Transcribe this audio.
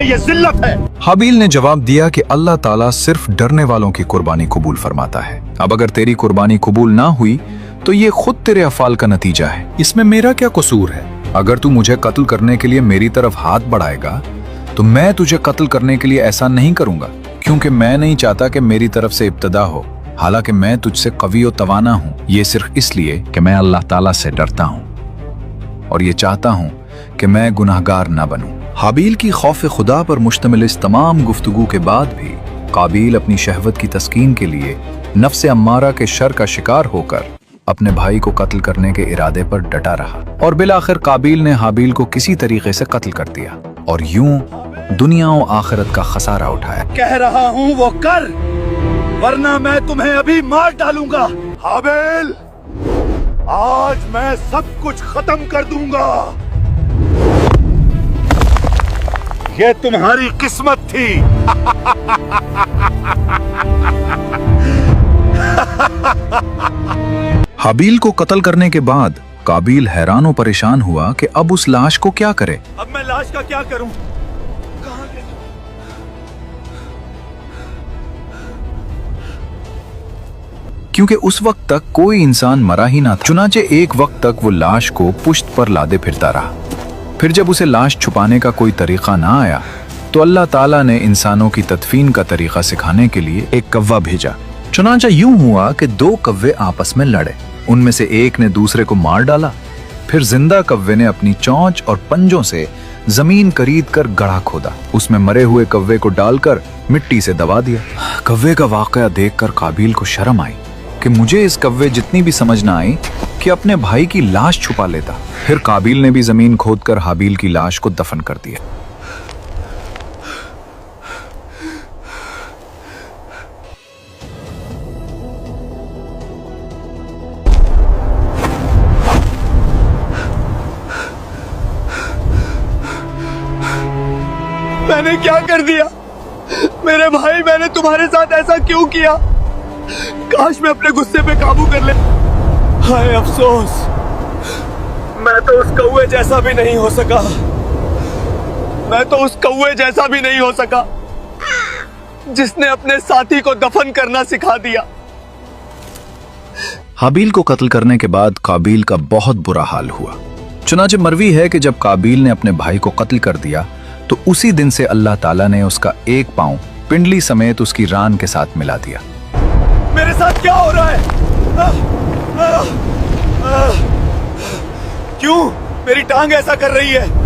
ये जिल्लत है। हाबील ने जवाब दिया कि अल्लाह ताला सिर्फ डरने वालों की कुर्बानी कबूल फरमाता है। अब अगर तेरी कुर्बानी कबूल ना हुई तो ये खुद तेरे अफाल का नतीजा है, इसमें मेरा क्या कसूर है? अगर तू मुझे कत्ल करने के लिए मेरी तरफ हाथ बढ़ाएगा तो मैं तुझे कत्ल करने के लिए ऐसा नहीं करूंगा, क्योंकि मैं नहीं चाहता कि मेरी तरफ से इब्तदा हो। हालांकि मैं तुझसे कवी और तवाना हूँ, ये सिर्फ इसलिए कि मैं अल्लाह ताला से डरता हूँ और ये चाहता हूँ कि मैं गुनाहगार ना बनूं। हाबील की खौफ खुदा पर मुश्तमिल इस तमाम गुफ्तगू के बाद भी काबील अपनी शहवत की तस्कीन के लिए नफ्स अम्मारा के शर का शिकार होकर अपने भाई को कत्ल करने के इरादे पर डटा रहा और बिलाखिर काबील ने हाबील को किसी तरीके से कत्ल कर दिया और यूं दुनिया और आखिरत का खसारा उठाया। कह रहा हूँ वो कर, वरना मैं तुम्हें अभी मार डालूंगा। हाबील, आज मैं सब कुछ खत्म कर दूंगा। ये तुम्हारी किस्मत थी। हाबील को कत्ल करने के बाद काबील हैरान और परेशान हुआ कि अब उस लाश को क्या करे। अब मैं लाश का क्या करूं? कहां गई? क्योंकि उस वक्त तक कोई इंसान मरा ही ना था। चुनाचे एक वक्त तक वो लाश को पुश्त पर लादे फिरता रहा। फिर जब उसे लाश छुपाने का कोई तरीका ना आया तो अल्लाह ताला ने इंसानों की तदफीन का तरीका सिखाने के लिए एक कव्वा भेजा। चुनाचा यूं हुआ कि दो कव्वे आपस में लड़े, उनमें से एक ने दूसरे को मार डाला। फिर जिंदा कव्वे ने अपनी चोंच और पंजों से जमीन करीद कर गड्ढा खोदा, उसमें मरे हुए कव्वे को डालकर मिट्टी से दबा दिया। कव्वे का वाकया देखकर काबील को शर्म आई कि मुझे इस कव्वे जितनी भी समझ ना आई कि अपने भाई की लाश छुपा लेता। फिर काबील ने भी जमीन खोदकर हाबील की लाश को दफन कर दिया। मैंने क्या कर दिया? मेरे भाई, मैंने तुम्हारे साथ ऐसा क्यों किया? काश मैं अपने गुस्से पे काबू कर ले। हाय अफसोस, मैं तो उस कौवे जैसा भी नहीं हो सका। मैं तो उस कौवे जैसा भी नहीं हो सका जिसने अपने साथी को दफन करना सिखा दिया। हाबील को कत्ल करने के बाद काबील का बहुत बुरा हाल हुआ। चुनाचे मरवी है कि जब काबील ने अपने भाई को कत्ल कर दिया तो उसी दिन से अल्लाह ताला ने उसका एक पांव पिंडली समेत उसकी रान के साथ मिला दिया। मेरे साथ क्या हो रहा है? क्यों मेरी टांग ऐसा कर रही है?